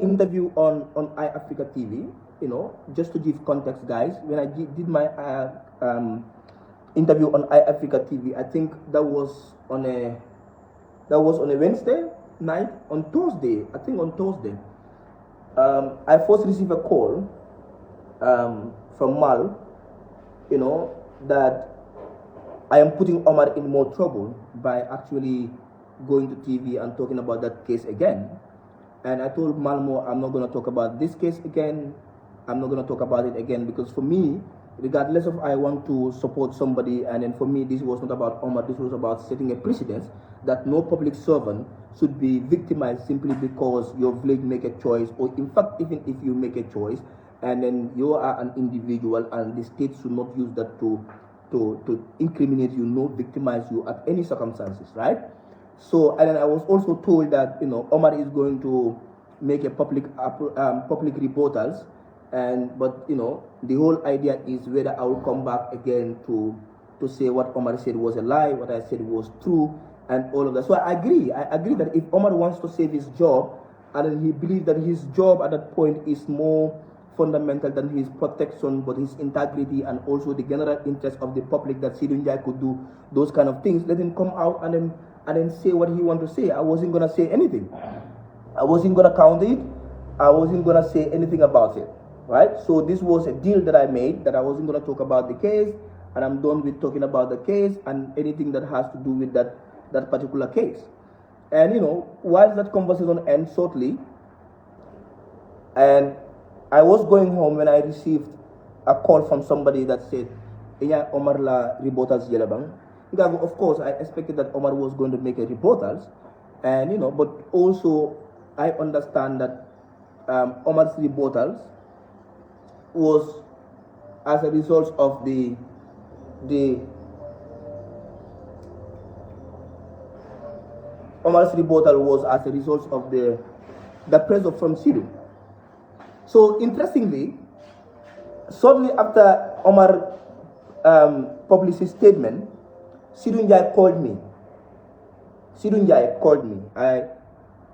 interview on iAfrica TV, just to give context, guys. When I did my interview on iAfrica TV, I think that was on a Wednesday night. On Thursday, I think on Thursday, I first received a call from Mal, that I am putting Omar in more trouble by actually going to TV and talking about that case again. And I told Malmo, I'm not going to talk about this case again. I'm not going to talk about it again, because for me, regardless of I want to support somebody, and then for me, this was not about Omar, this was about setting a precedent that no public servant should be victimized simply because your village make a choice, or in fact, even if you make a choice, and then you are an individual, and the state should not use that to incriminate you, not victimize you at any circumstances, right? So, and then I was also told that, Omar is going to make a public reportals, but the whole idea is whether I will come back again to say what Omar said was a lie, what I said was true, and all of that. So I agree that if Omar wants to save his job, and then he believes that his job at that point is more fundamental than his protection, but his integrity and also the general interest of the public, that Seedy Njie could do those kind of things, let him come out and then say what he want to say. I wasn't gonna say anything. I wasn't gonna count it. I wasn't gonna say anything about it, right? So this was a deal that I made, that I wasn't gonna talk about the case, and I'm done with talking about the case and anything that has to do with that particular case. And while that conversation ends shortly, and I was going home when I received a call from somebody that said, "Inya Omar la reporters jelabang." Of course, I expected that Omar was going to make a reporters, and but also I understand that Omar's reporters was as a result of the Omar's rebuttal was as a result of the pressure from Seedy. So interestingly, shortly after Omar published his statement, Seedy Njie called me.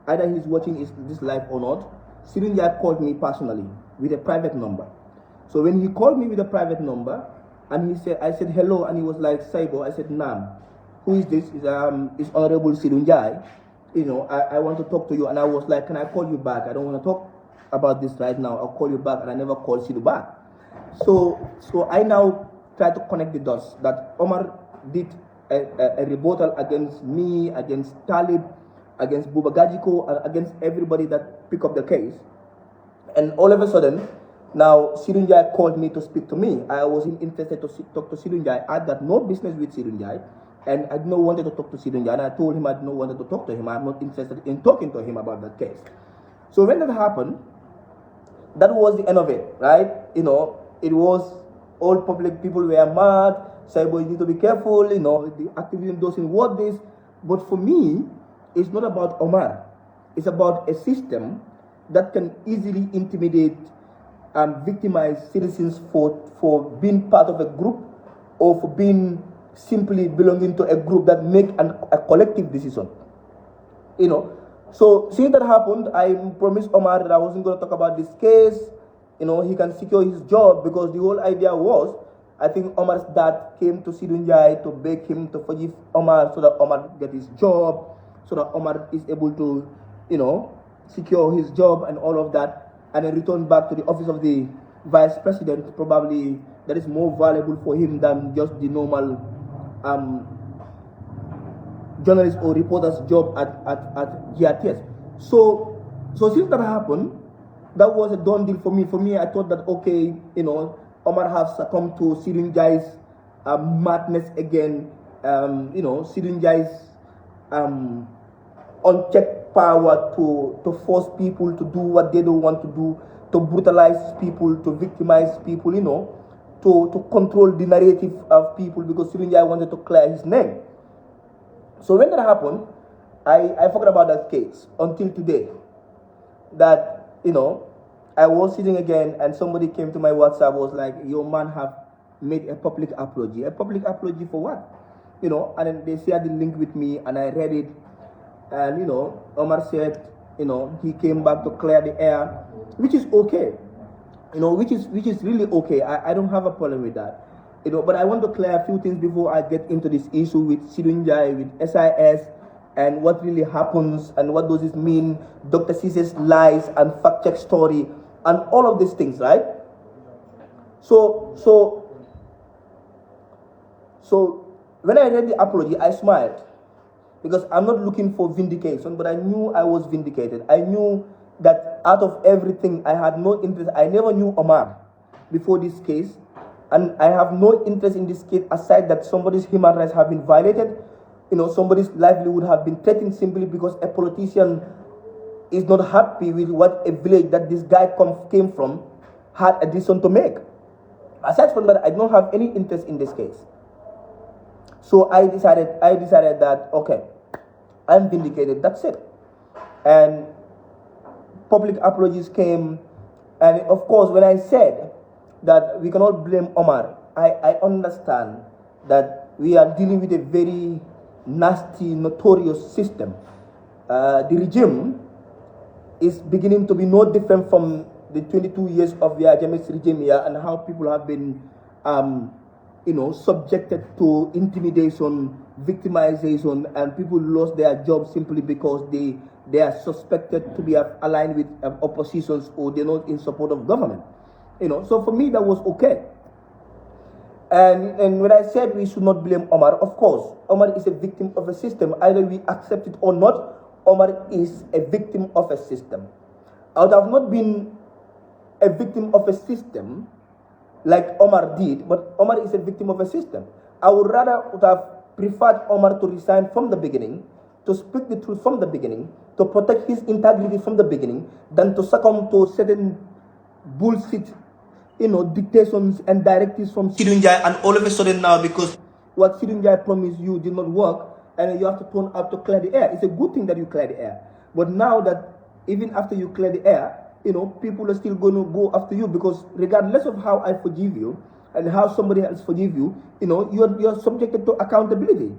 Either he's watching this live or not. Seedy Njie called me personally with a private number. So when he called me with a private number, and I said hello, and he was like, Saibo. I said, Nam. Who is this? It's Honorable Seedy Njie. I want to talk to you. And I was like, can I call you back? I don't want to talk about this right now. I'll call you back. And I never called Seedy back. So I now try to connect the dots that Omar did a rebuttal against me, against Talib, against Buba Gajiko, and against everybody that picked up the case. And all of a sudden, now Seedy Njie called me to speak to me. I wasn't interested to talk to Seedy Njie. I had no business with Seedy Njie, and I did not wanted to talk to Seedy Njie. And I told him I did not wanted to talk to him. I'm not interested in talking to him about that case. So when that happened, that was the end of it, right? It was all public people were mad. Saibo, you need to be careful. The activism doesn't want this. But for me, it's not about Omar. It's about a system that can easily intimidate and victimize citizens for being part of a group, or for being simply belonging to a group that make a collective decision. So since that happened, I promised Omar that I wasn't going to talk about this case. He can secure his job, because the whole idea was, I think Omar's dad came to Seedy Njie to beg him to forgive Omar so that Omar get his job, so that Omar is able to, secure his job and all of that, and then return back to the office of the vice president. Probably that is more valuable for him than just the normal journalist or reporter's job at GATS. So since that happened, that was a done deal for me. For me, I thought that, okay, Omar has succumbed to Seedy Njie's madness again. Seedy Njie's unchecked power to force people to do what they don't want to do, to brutalize people, to victimize people, to control the narrative of people, because Seedy Njie wanted to clear his name. So when that happened, I forgot about that case until today. That, I was sitting again, and somebody came to my WhatsApp, was like, your man have made a public apology. A public apology for what? And then they shared the link with me, and I read it. And, Omar said, he came back to clear the air, which is okay. Which is really okay. I don't have a problem with that. But I want to clear a few things before I get into this issue with Seedy Njie, with SIS, and what really happens, and what does it mean, Dr. Ceesay's lies and fact-check story, and all of these things, right? So when I read the apology, I smiled, because I'm not looking for vindication, but I knew I was vindicated. I knew that out of everything, I had no interest. I never knew Omar before this case, and I have no interest in this case aside that somebody's human rights have been violated. Somebody's livelihood have been threatened simply because a politician is not happy with what a village that this guy came from had a decision to make. Aside from that, I don't have any interest in this case. So I decided that, okay, I'm vindicated, that's it. And public apologies came, and of course, when I said that we cannot blame Omar, I understand that we are dealing with a very nasty, notorious system. The regime is beginning to be no different from the 22 years of the Jammeh's regime here, and how people have been, subjected to intimidation, victimization, and people lost their jobs simply because they are suspected to be aligned with oppositions, or they're not in support of government. So for me, that was okay. And when I said we should not blame Omar, of course, Omar is a victim of a system. Either we accept it or not, Omar is a victim of a system. I would have not been a victim of a system like Omar did, but Omar is a victim of a system. I would have preferred Omar to resign from the beginning, to speak the truth from the beginning, to protect his integrity from the beginning, than to succumb to certain bullshit, dictations and directives from Seedy Njie, and all of a sudden now, because what Seedy Njie promised you did not work, and you have to turn up to clear the air. It's a good thing that you clear the air. But now that, even after you clear the air, people are still going to go after you, because regardless of how I forgive you and how somebody else forgive you, you're subjected to accountability.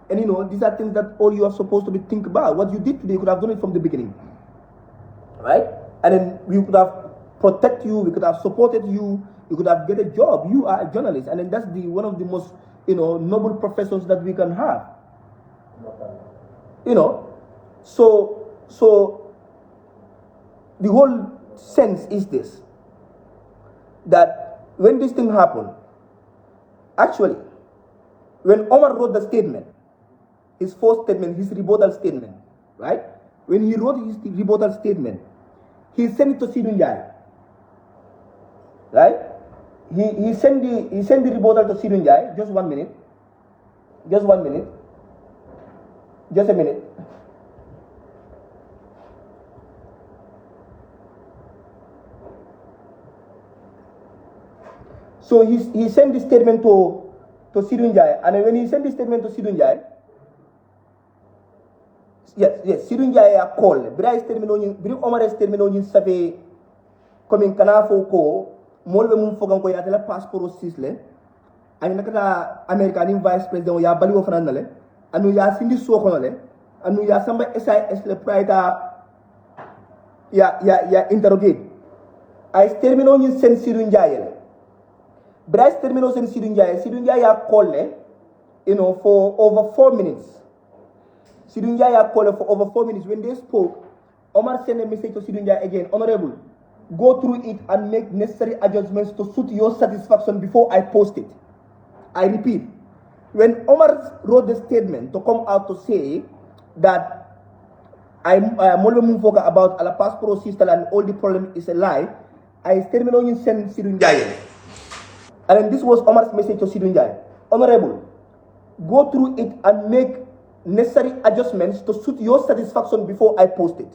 And these are things that all you are supposed to be think about. What you did today, you could have done it from the beginning, right? And then we could have protect you, we could have supported you, you could have get a job. You are a journalist, and then that's one of the most noble professions that we can have. So the whole sense is this, that when this thing happened, actually, when Omar wrote the statement, his first statement, his rebuttal statement, right? When he wrote his rebuttal statement, he sent it to Seedy Njie, right? He sent the rebuttal to Seedy Njie. Just 1 minute. Just a minute. So he sent the statement to Seedy Njie, and when he sent the statement to Seedy Njie, yes, Seedy Njie a call. Bira Omar termino ni sabe comme kana fo ko molbe mum fogan ko yatela passeport sisle ani nakata American vice president ya bali wo fanan le anu ya sindi so ko le anu ya samba SIS le praita ya interrogate ay termino ni sen Seedy Njie le Bryce termino sen Seedy Njie ya call for over 4 minutes. Seedy Njie ya call for over 4 minutes. When they spoke, Omar sent a message to Seedy Njie again, Honorable, go through it and make necessary adjustments to suit your satisfaction before I post it. I repeat, when Omar wrote the statement to come out to say that I'm Molbe about a passport system and all the problem is a lie, I termino send Seedy Njie. And then this was Omar's message to Seedy Njie. Honorable, go through it and make necessary adjustments to suit your satisfaction before I post it.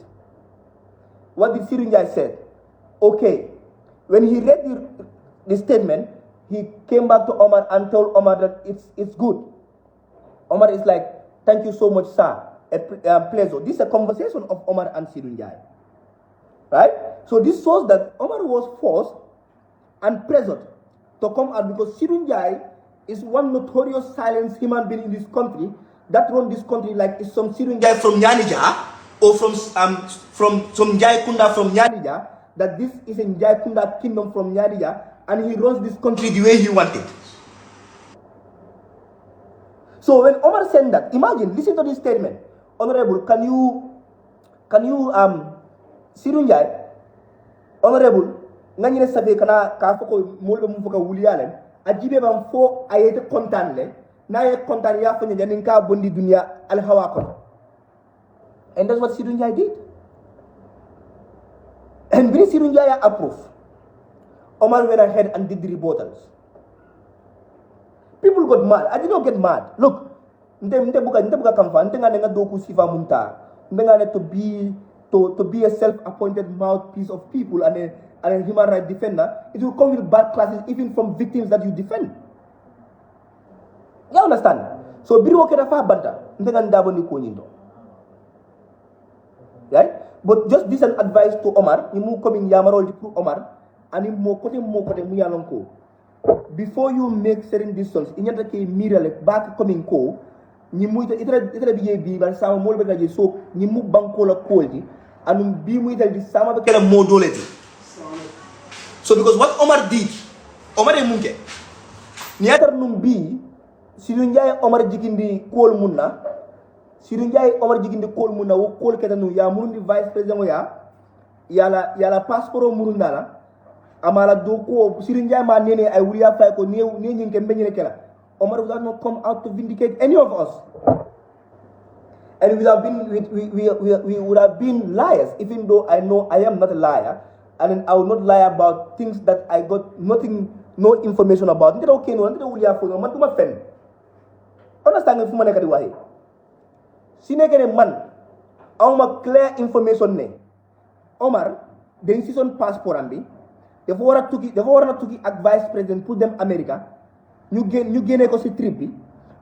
What did Seedy Njie say? Okay. When he read the statement, he came back to Omar and told Omar that it's good. Omar is like, thank you so much, sir. A pleasure. This is a conversation of Omar and Seedy Njie. Right? So this shows that Omar was forced and pressured to come out, because Seedy Njie is one notorious silent human being in this country that run this country like it's some Seedy Njie from Nyanija, or from some Njie Kunda from Nyadija, that this is a Njie Kunda kingdom from Nyadija, and he runs this country the way he wanted. So when Omar said that, imagine, listen to this statement. Honorable, can you Seedy Njie, Honorable, ngani sabe kana ka foko molbe mu foka wuliyalen ajibe bam fo ayete kontan le na ye kontan ya fanya janin ka bondi dunia al hawa ko. And that's what Seedy Njie did. And when Seedy Njie approved, Omar went ahead and did the rebuttals. People got mad. I did not get mad. Look, nte buka kamfa, nte ngane nga doku sifa munta, nte ngane to be a self-appointed mouthpiece of people and a human rights defender. It will come with bad classes even from victims that you defend. You understand? So biri woke fa banta, nte ngane dabo ni konyindo. Right? But just this an advice to Omar, you move coming yamarol to Omar, and you mo kote mu yalonko. Before you make certain decisions, in your case, mirror back coming ko, ni mu itra bi ba sama mol be gaje so ni mu banko la koldi and bi mu ita di sama be kala modoleti. So because what Omar did, Omar e munke ni atar num bi Seedy Njie Omar jigindi kol munna Seedy Njie Omar jigindi kol munna wo kol ketanu ya murundi vice president ya la passport murunda la amala do ko Seedy Njie ma nene ay wuriya fay ko ne nyinke mbenyene kala. Omar would have not come out to vindicate any of us, and we would have been liars. Even though I know I am not a liar, and I will not lie about things that I got no information about. Nte okay no, nte wuriya fo no, man tuma fen. Understand fu maneka di wahi. Sinekene man, awma clear information ne. Omar, the season passport ambi. Dafa wara tukki ak vice president pour dem America. ñu génne ko si trip bi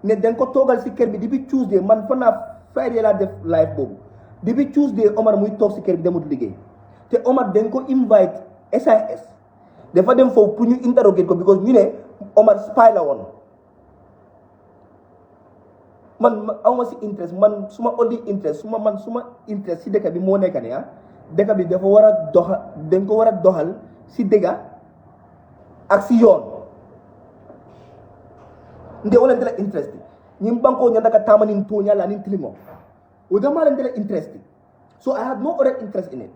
ne dañ ko toogal si kër bi depuis Tuesday man fan naa Friday laa def live boobu depuis Tuesday Omar muy toog si kër bi demut liggéey te Omar dañ ko invite SIS dafa dem foofu pour ñu interroger ko because ñu ne Omar spy la woon man awma si interest man suma only interest suma interest si dëkk bi moo nekk ne dëkk bi dafa war a doxal dañ ko war a doxal si dëgga ak si yoon nde wala ndela interest nyim banko nyanda ka tamani ntonya la nin tilimo udama la ndela interest so I had no other interest in it.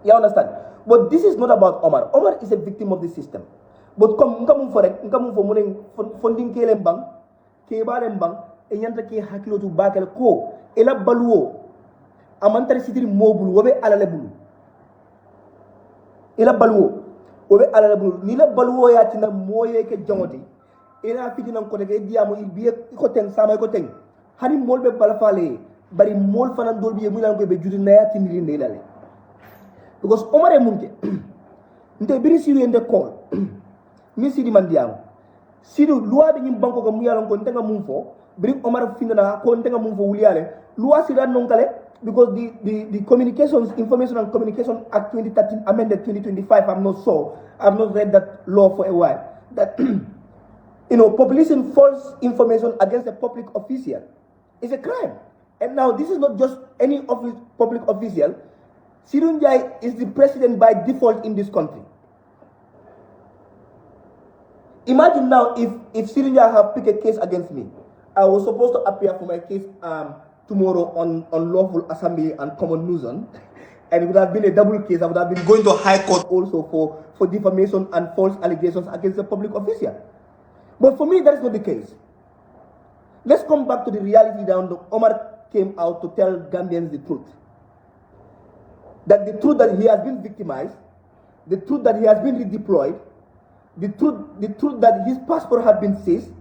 You understand? But this is not about Omar. Omar is a victim of the system. But comme ngam fo munen fonding kelem bang ke balem bang e nyanda ke hakilo tu bakal ko ela baluo amantari sidiri mobulu wobe alale bulu ela baluo wobe alale bulu ni la baluo ya tina moye ke jongoti ina fiti nan ko tege diamu biye ko ten sama ko ten hani molbe balafale bari mol fanan dol biye mulan ko be judi nayati ni lele because Omar e munke nte biri siru ende call mi sidi man diamu sidu loi de nyim banko ko muyalon ko ntenga mum fo biri Omar finna ko ntenga mum fo wuliyale loi sida non kale because the Communications Information and Communication Act 2013 amended 2025 I'm not read that law for a while that publishing false information against a public official is a crime. And now this is not just any public official. Seedy Njie is the president by default in this country. Imagine now if Seedy Njie have picked a case against me. I was supposed to appear for my case tomorrow on unlawful assembly and common nuisance. And it would have been a double case. I would have been going to high court also for defamation and false allegations against a public official. But for me, that is not the case. Let's come back to the reality down. Omar came out to tell Gambians the truth. That the truth that he has been victimized, the truth that he has been redeployed, the truth that his passport had been seized,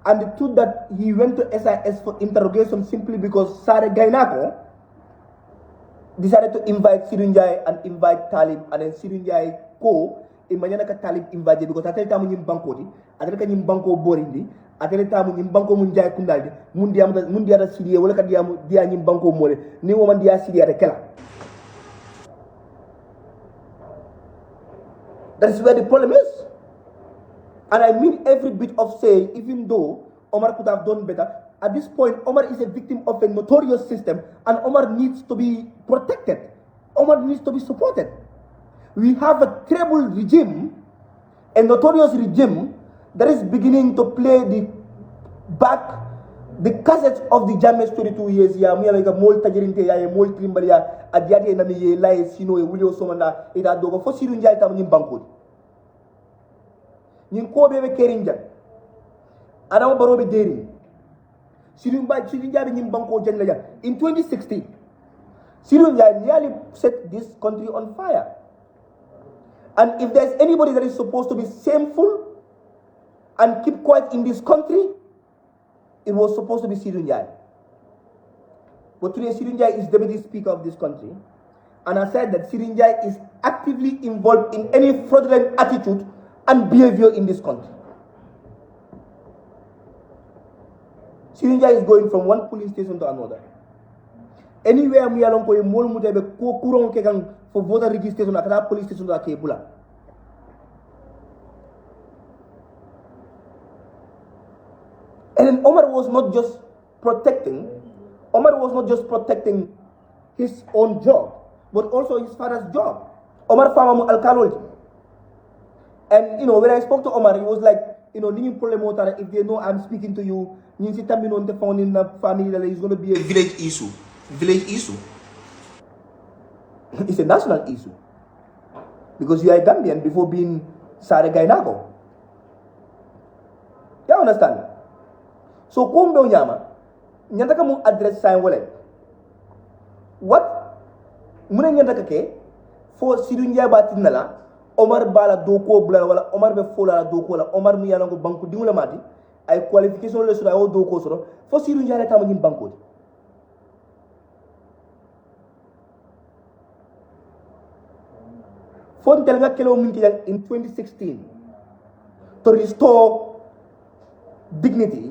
and the truth that he went to SIS for interrogation simply because Sare Gainako decided to invite Seedy Njie and invite Talib, and then Seedy Njie imanyana ka Talib invite because atele tamu nyim banko di atele ka nyim banko borindi atele tamu nyim banko mun Njie kundaldi mun dia da Seedy wala ka dia nyim banko mole ni wo man dia Seedy ata kala. That is where the problem is. And I mean every bit of saying, even though Omar could have done better, at this point, Omar is a victim of a notorious system, and Omar needs to be protected. Omar needs to be supported. We have a terrible regime, a notorious regime, that is beginning to play the cassettes of the Jammeh's 22 years. Ya mi like mol tajirinte ya mol trimbal ya adiate na mi ye lai sino e wulio somanda ida dogo fo Seedy Njie tam nyim banko nyin ko be kerinja Adama Barrow be deri Seedy Njie be nyim banko janla ya in 2016 Seedy Njie nearly set this country on fire. And if there's anybody that is supposed to be shameful and keep quiet in this country, it was supposed to be Seedy Njie. But today Seedy Njie is Deputy Speaker of this country, and I said that Seedy Njie is actively involved in any fraudulent attitude and behavior in this country. Seedy Njie is going from one police station to another. Anywhere we are going, mol mutebe ko kurong ke kang for voter registration akata police station da ke bula. And then Omar was not just protecting his own job, but also his father's job. Omar Famamu Alkaloj. And when I spoke to Omar, he was like, Nini problem if they know I'm speaking to you, Ninsi Tamino on the phone in the family that is going to be a village issue. It's a national issue. Because you are a Gambian before being Sare Gainago. You understand? So kumbe unyama nyanda ka mu address sign wallet what muna nyanda ka ke fo Seedy Njie batin nala Omar bala doko bula wala Omar be fola doko la Omar mu yana ko banku dingula mati ay qualification le sura o doko soro fo Seedy Njie la tamu nyim banko fo ntel nga kelo min in 2016 to restore dignity,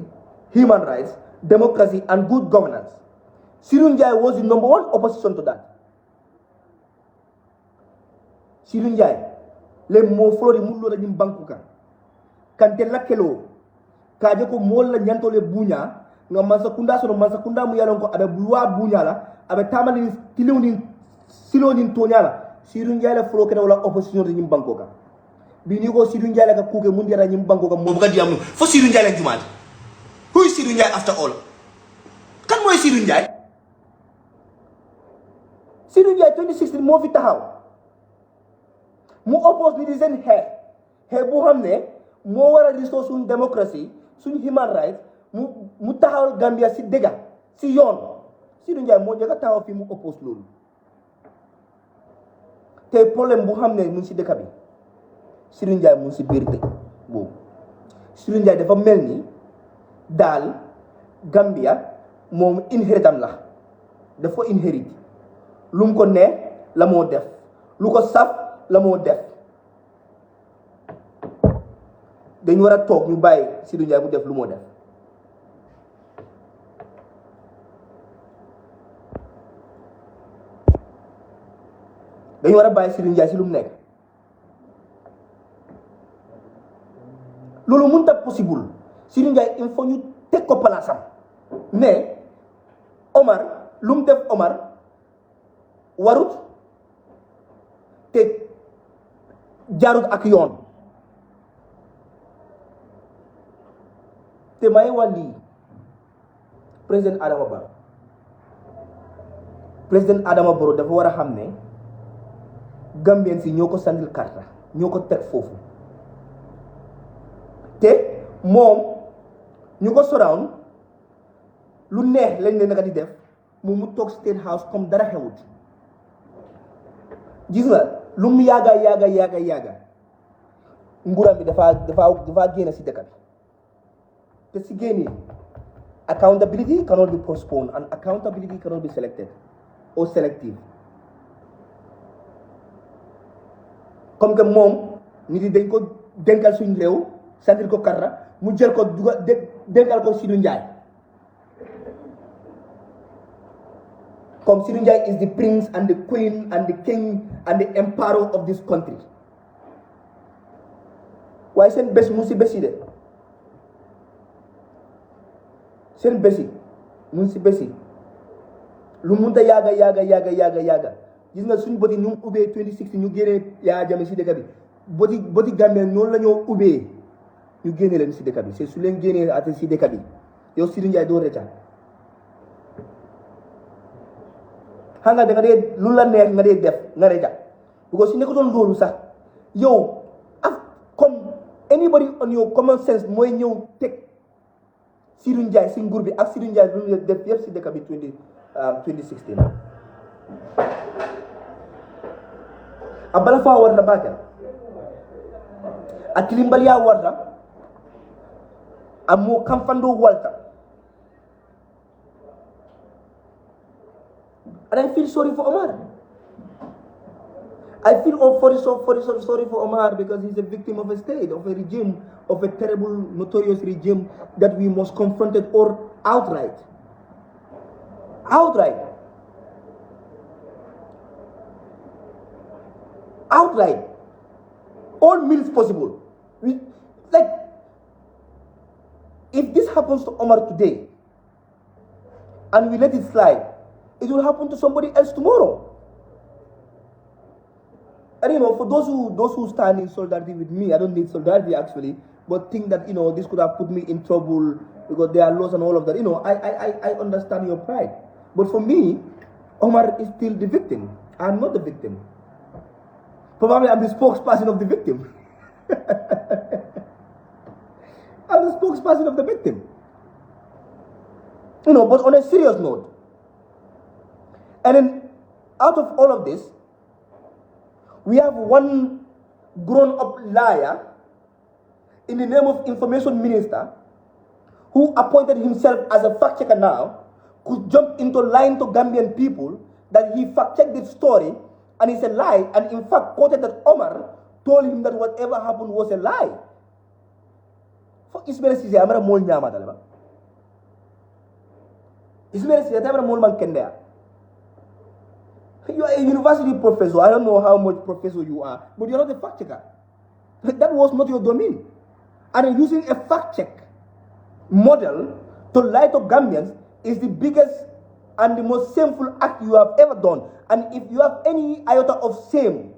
human rights, democracy, and good governance. Seedy Njie was the number one opposition to that. Seedy Njie, le mo flori mullo la nyim bankuka. Kante la kelo, kaje ko mol la nyanto le bunya, nga masakunda mu yalon ko abe bulwa bunya la, abe tamani tiloni silo ni tonyala. Seedy Njie la flo kena wala opposition de nyim bankuka. Bini ko Seedy Njie la ka kuke mundi ra nyim bankuka mo buga diamu. Fo Seedy Njie la jumati. Who is Seedy Njie after all? Kan moy Seedy Njie? Seedy Njie 2016 moo fi taxaw mu oppose bi di seen xeex bu xam ne moo war a restore suñ démocratie suñ human rights mu taxawal Gambia si dëgga si yoon Seedy Njie moo njëkk a taxaw fii mu oppose loolu te problème bu xam ne mu ngi si dëkk bi Seedy Njie mu ngi si biir dëkk boobu Seedy Njie dafa mel ni daal Gambia moom inhéritam la dafa inhérit lu mu ko neex la moo def lu ko saf la moo def dañu war a toog ñu bàyyi Seedy Njie mu def lu moo def dañu war a bàyyi Seedy Njie si lu mu nekk loolu mënut a possible Seedy Njie il faut ñu teg ko palaasam mais Omar lu mu def Omar warut te jaarut ak yoon te may wax lii président Adama Barrow dafa war a xam ne Gambien si ñoo ko sandil karta ñoo ko teg foofu te moom ñu ko surround lu neex lañ ne naka di def mu toog State House comme dara xewut gis nga lu mu yàgga nguuram bi dafa génn si dëkk bi te si génn accountability cannot be postponed and accountability cannot be selected or selective comme que moom nit yi dañ ko dénkal suñ réew santir ko karra mu jël ko dénkal ko Seedy Njie comme Seedy Njie is the prince and the queen and the king and the emperor of this country waaye seen bés mu si bés yi de seen bési mun si bési lu munta yaaga gis nga suñu boti ñu ubbee 2016 ñu génnee Yaya Jammeh si dëkk bi boti Gambien noonu la ñoo ubbee ñu génne leen si dëkk bi c'est su leen génnee ate si dëkk bi yow Seedy Njie doo recca xam nga da nga dee lu la neex nga dee def nga recca because su nekkutoon loolu sax yow comme anybody on your common sense mooy ñëw teg Seedy Njie si nguur bi ak Seedy Njie lu ñu def yëpp si dëkk bi 2016 a bala faa warta baake a tilimbaliya warta a moo kamfandoo walta and I feel sorry for Omar. I feel sorry for Omar because he's a victim of a state, of a regime, of a terrible, notorious regime that we must confront it or outright. Outright. All means possible. If this happens to Omar today, and we let it slide, it will happen to somebody else tomorrow. And for those who stand in solidarity with me, I don't need solidarity actually, but think that this could have put me in trouble because there are laws and all of that. I understand your pride, but for me, Omar is still the victim. I'm not the victim. Probably I'm the spokesperson of the victim. I'm the spokesperson of the victim. But on a serious note, and then out of all of this, we have one grown-up liar in the name of information minister who appointed himself as a fact-checker now, could jump into lying to Gambian people that he fact-checked this story and it's a lie, and in fact quoted that Omar told him that whatever happened was a lie. For Ismail Cissé, amara mol nyama daleba. Ismail Cissé, amara mol man kendea. You are a university professor. I don't know how much professor you are, but you're not a fact checker. That was not your domain. And using a fact check model to lie to Gambians is the biggest and the most shameful act you have ever done. And if you have any iota of shame,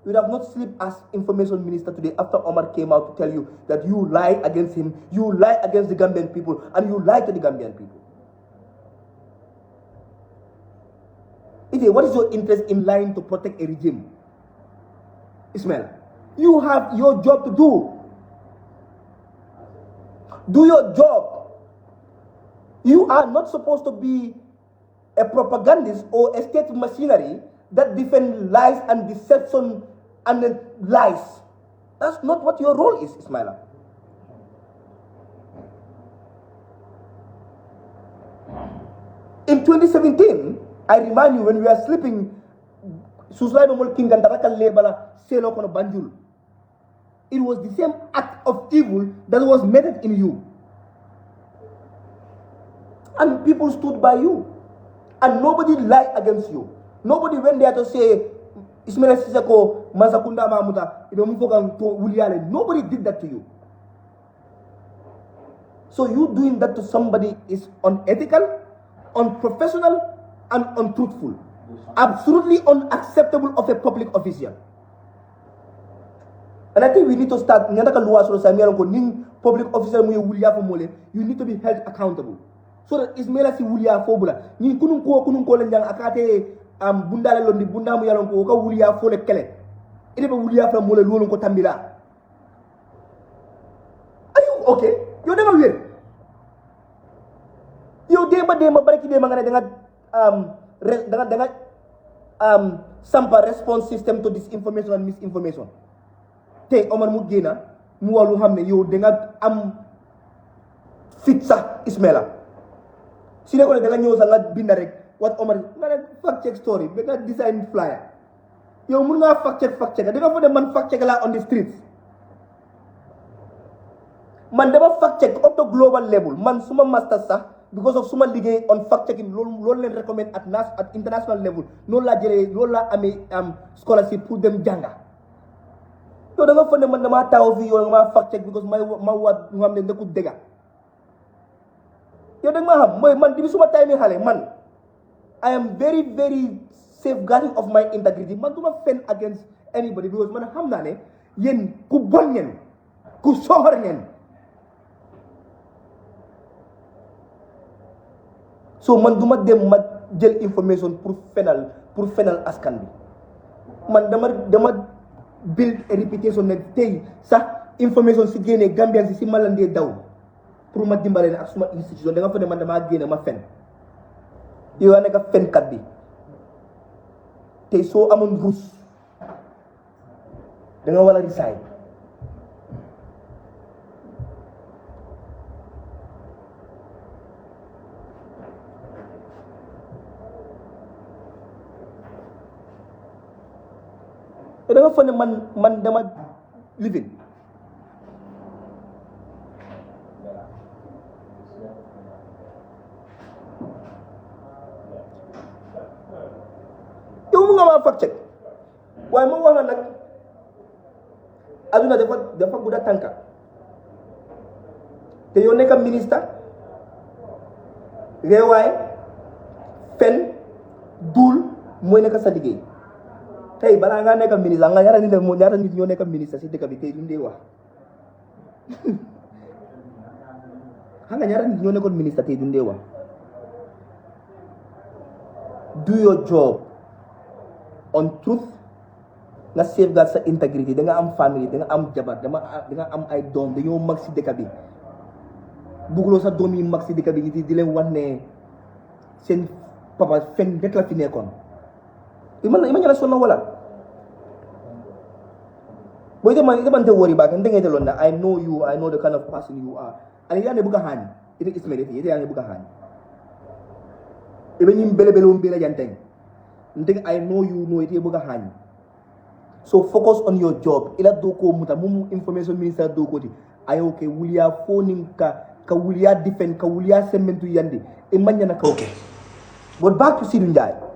you would have not slept as information minister today after Omar came out to tell you that you lie against him, you lie against the Gambian people, and you lie to the Gambian people. What is your interest in lying to protect a regime? Ismail, you have your job to do. Do your job. You are not supposed to be a propagandist or a state machinery that defend lies and deception and lies. That's not what your role is, Ismaila. In 2017, I remind you, when we are sleeping, it was the same act of evil that was meted in you. And people stood by you. And nobody lied against you. Nobody went there to say, Ismail Sisako, Masakunda Mamuta, nobody did that to you. So you doing that to somebody is unethical, unprofessional, and untruthful. Absolutely unacceptable of a public official. And I think we need to start, public official, you need to be held accountable. So that Ismaila si wuliya fobula. Ni kunun ko lenjang akate bundale londi bundamu yalon ko ka wuliya fole kele. Ile be wuliya fra mole lolon ko tambila. Are you okay? Yo dema wer. Yo dema baraki dema ngane dengan sampa response system to disinformation and misinformation. Te Omar mu gena mu walu xamne yo denga am fit sax Ismaila. Si ne ko ne da nga ñëw sax nga bind rek what Omar nga ne fact check story ba nga design flyer yow mun ngaa fact check da nga fa dem man fact check la on the streets man dama fact check up to global level man suma master sax because of suma liggéey on fact checking loolu leen recommend at international level noonu laa jëlee loolu laa amee scholarship pour dem jànga yow da nga fa ne man damaa taw fii yow nga maa fact check because ma waat ñu xam ne nekkul dëgga yow da nga ma xam mooy man di suma time xale man I am very very safeguarding of my integrity man du ma fen against anybody because man xam naa ne yéen ku bon ngeen ku soxor ngeen so man du ma dem ma jël information pour fenal askan bi man dama build a reputation ne tey sax information si génnee Gambian si ma la ndee daw pour ma dimbale ne ak suma institution da nga fa ne man damaa génne ma fen yow yaa nekk fenkat bi tey soo amoon rus da nga war a resign da nga fa ne man dama living yow mu nga ma fact check waaye ma wax la nag aduna dafa gudda tànka te yow nekk ministre réewaay fen duul mooy nekk sa liggéey tey balaa ngaa nekk ministre nga ñaata nit ñoo nekk ministre si dëkk bi tey duñ dee wax xam nga ñaata nit ñoo nekkoon ministre tey duñ dee wax do your job on truth nga safeguard sa integrity da nga am famille da nga am jabar da nga am ay doom dañoo mag si dëkk bi bugguloo sa doom yi mag si dëkk bi di leen wan ne seen papa fen rek la fi nekkoon ima ñala sonna wala boy demante worry back and ngete lonna I know you I know the kind of person you are and yaa ne bëgg a xaañ ite ismail ite yaa ne bëgg a xaañ ibe ñim bele mbila janteng ndeg I know you know ite bëgg a xaañ so focus on your job ila doko muta mum information minister doko ti ayo ke wuliya phoning ka wuliya defend ka wuliya sementu yandi e manyana ka okay but back to Seedy Njie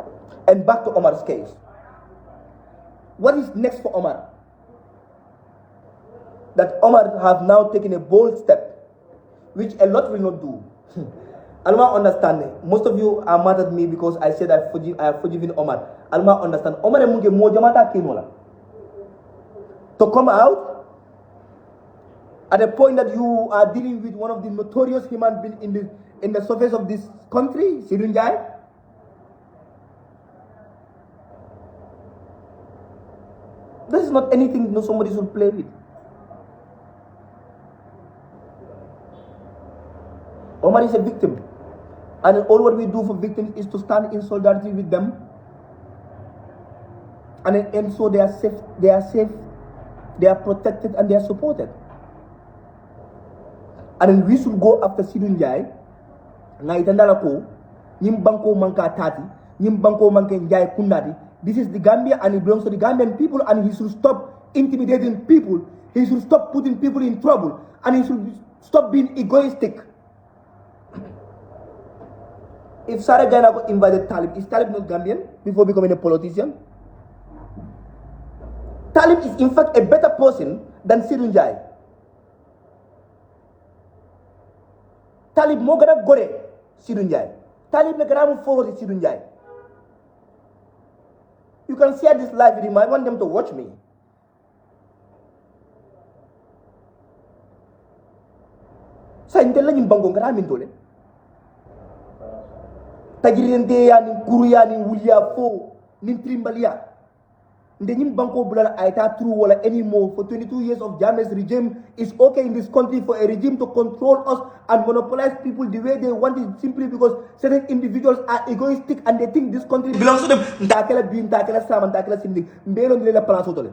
and back to Omar's case. What is next for Omar? That Omar have now taken a bold step, which a lot will not do. Alma understand. Most of you are mad at me because I said I have forgiven Omar. Alma understand. Omar munge mo jamata kinola. To come out at a point that you are dealing with one of the notorious human beings in the surface of this country, Seedy Njie. This is not anything somebody should play with. Omar is a victim. And all what we do for victims is to stand in solidarity with them. And so they are safe, they are protected, and they are supported. And then we should go after Seedy Njie. Nga itandala ko, nyim banko manka tati, nyim banko manka Njie kunadi. This is the Gambia and it belongs to the Gambian people, and he should stop intimidating people. He should stop putting people in trouble, and he should stop being egoistic. If Sarah Gana invited Talib, is Talib not Gambian before becoming a politician? Talib is in fact a better person than Seedy Njie. Talib mo gana gore Seedy Njie. Talib le gana mo forward Seedy Njie. You can share this live with him. I want them to watch me. Sa intella nyim bango ngara min dole. Tajirinte ya ni kuru ya ni wuliya fo ni trimbalia. Nde nyim bango bulala aita true wala anymore for 22 years of Jammeh's regime is okay in this country for a regime to control us and monopolize people the way they want it simply because certain individuals are egoistic and they think this country belongs to them. Ntakela bi ntakela sama ntakela sindi mbelo ndile la place otole.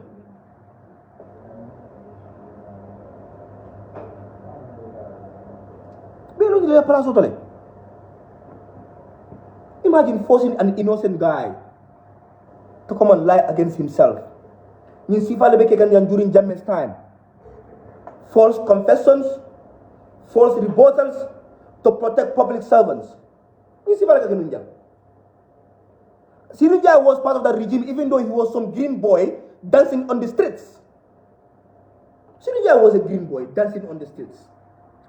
Mbelo ndile la place otole. Imagine forcing an innocent guy to come and lie against himself. During Jammeh's time, false confessions, false rebuttals to protect public servants. Seedy Njie was part of that regime, even though he was some green boy dancing on the streets. Seedy Njie was a green boy dancing on the streets.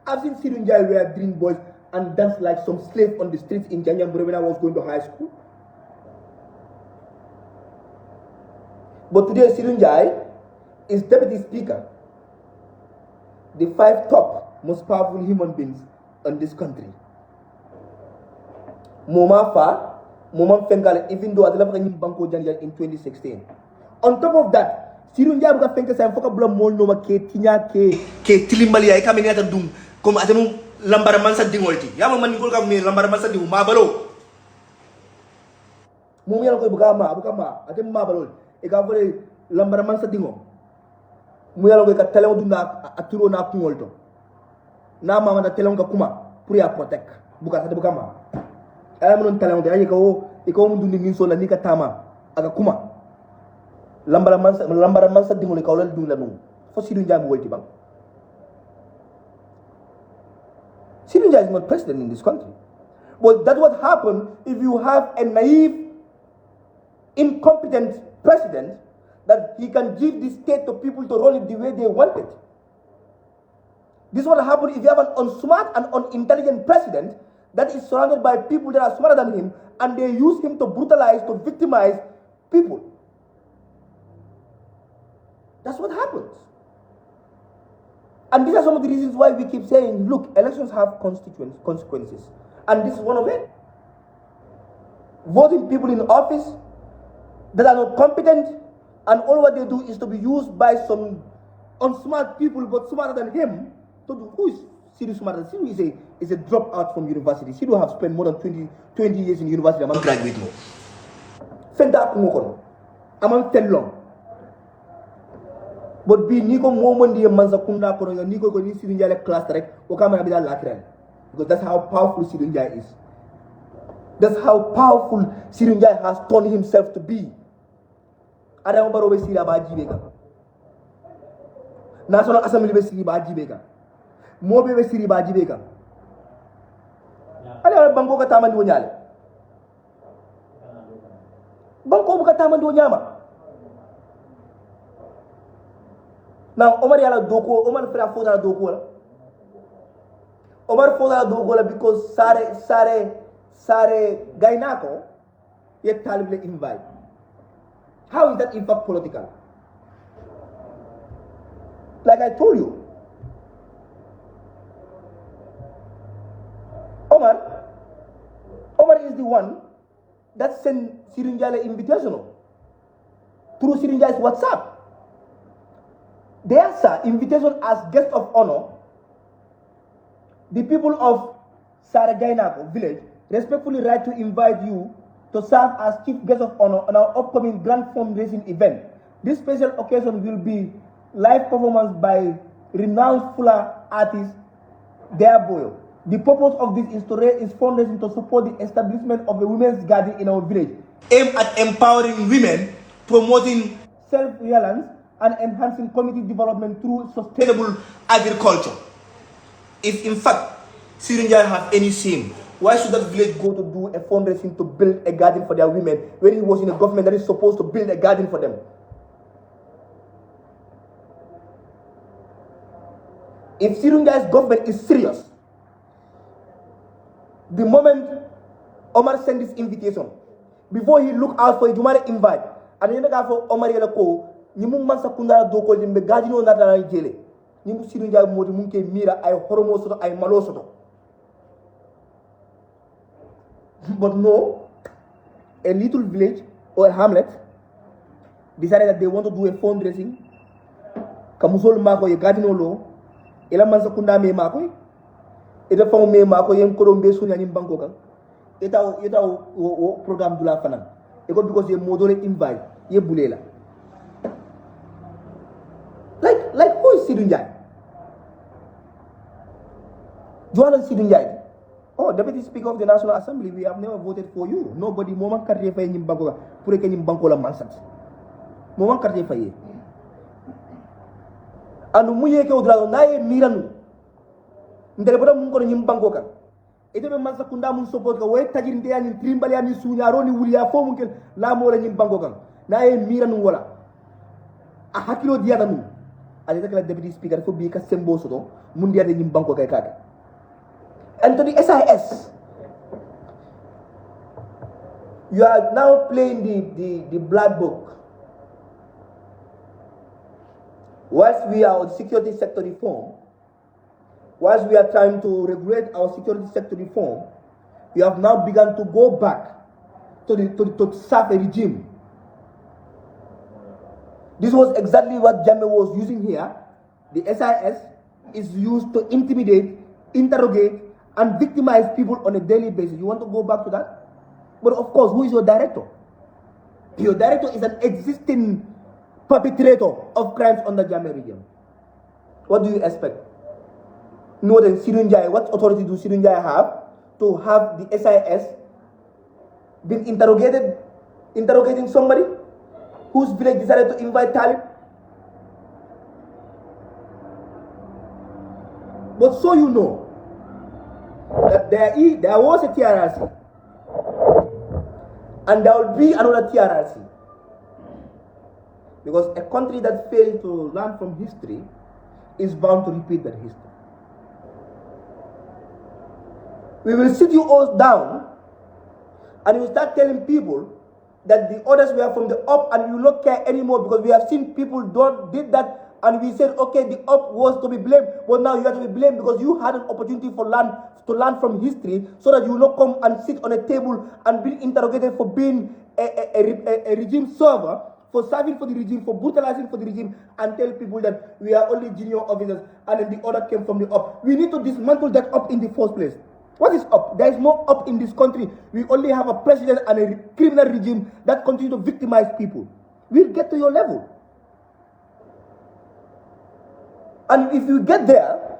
I've seen Seedy Njie wear green boys and dance like some slave on the streets in Janjambure when I was going to high school. But today, Seedy Njie is deputy speaker, the 5 top most powerful human beings in this country. Moma Fa, Moma Fenkale, even though I left Banco Janja in 2016. On top of that, Seedy Njie buka fenka sa foka bula mol no ma ke tinya ke tilimbali ay kamene ata dum comme atanu lambara man sa dingolti yama man ngol kam me lambara man sa dingu ma balo mom yalla koy buka ma atem ma balo e ka fole lambara man sa dingo mu yalla koy ka telew dunda aturo na kungolto na mama na telew ka kuma pour ya protect buka sa buka ma ay mon telew de ay ko e ko mun dundi min so la ni ka tama aga kuma lambara man sa dingo le ka wala dunda nu fo Seedy Njie mo wolti bang Seedy Njie is not president in this country. But that's what happens if you have a naive, incompetent president that he can give the state to people to run it the way they want it. This is what happens if you have an unsmart and unintelligent president that is surrounded by people that are smarter than him and they use him to brutalize, to victimize people. That's what happens. And these are some of the reasons why we keep saying, look, elections have consequences. And this is one of it. Voting people in office that are not competent, and all what they do is to be used by some unsmart people, but smarter than him, to do. Who is Seedy smarter? Seedy is a dropout from university. Seedy have spent more than 20 years in university. I'm a graduate. Fenda kumukon. I'm a long. But be niko moment the manza kunda kono niko ko ni Seedy Njie class rek o kamera bi dal lateral because that's how powerful Seedy Njie is. That's how powerful Seedy Njie has turned himself to be. Adama Barrow be sira ba jibe ka. National Assembly be sira ba jibe ka. Mobe be sira ba jibe ka. Ala bango ka tamandi wo nyale. Bango bu ka tamandi wo nyama. Now, Omar yala doko, Omar fera foda doko la. Omar foda doko la because sare gainako yet talibile invite. How is that in fact political? Like I told you, Omar is the one that sent Seedy Njie invitation through Seedy Njie's WhatsApp. Their invitation as guest of honor, the people of Saragainako village respectfully write to invite you to serve as chief guest of honor on our upcoming grand fundraising event. This special occasion will be live performance by renowned Fula artist Boyo. The purpose of this is fundraising to support the establishment of a women's garden in our village, aimed at empowering women, promoting self-reliance, and enhancing community development through sustainable agriculture. If in fact Seedy Njie have any shame, why should that village go to do a fundraising to build a garden for their women when he was in a government that is supposed to build a garden for them? If Seedy Njie's government is serious, the moment Omar sent this invitation, before he look out for a Jumare invite, and then for Omar Yelako, Nimu Mansa Kunda Doko Limbe Gajino Natana Jele, Nimu Seedy Njie Modi Munke Mira, I Horomoso, I Malosoto. But no, a little village or a hamlet decided that they want to do a fundraising. Kamusol Mako, a Gajino Law, Ela Mansa Kunda Me Mako, Eda Fong Me Mako, Yem Kolombe Sunyanim Bankoka, Eta program Dula Fanan. Ego because ye moderate invite, ye bulela. Like who is Seedy Njie? Joanna Seedy Njie. Oh, Deputy Speaker of the National Assembly, we have never voted for you. Nobody, moment karye faye nyim banko pour que nyim banko la mansat. Moment karye faye. Anu muye ke odra na ye miranu. Ndere boda mun ko nyim banko kan. Ete be mansa kunda mun support ka way tajir ndeya ni trimbali ani sunyaro ni wuliya fo mun kel la mo la nyim banko kan. Na ye miranu wala. A hakilo diya nu. Ale takala Deputy Speaker fo bi ka sembo soto mun diya de nyim banko kay kaka. And to the SIS, you are now playing the black book. Whilst we are on security sector reform, whilst we are trying to regulate our security sector reform, we have now begun to go back to serve a regime. This was exactly what Jammeh was using here. The SIS is used to intimidate, interrogate, and victimize people on a daily basis. You want to go back to that? But of course, who is your director? Your director is an existing perpetrator of crimes on the Jammeh region. What do you expect? No, then Seedy Njie, what authority do Seedy Njie have to have the SIS been interrogating somebody whose village decided to invite Talib? But so you know that there was a TRRC and there will be another TRRC. Because a country that failed to learn from history is bound to repeat that history. We will sit you all down and you start telling people that the orders were from the up and you will not care anymore, because we have seen people did that and we said, okay, the up was to be blamed, but now you have to be blamed because you had an opportunity to learn from history, so that you will not come and sit on a table and be interrogated for being a regime server, for serving for the regime, for brutalizing for the regime, and tell people that we are only junior officers and then the order came from the up. We need to dismantle that up in the first place. What is up? There is no up in this country. We only have a president and a criminal regime that continue to victimize people. We'll get to your level. And if you get there,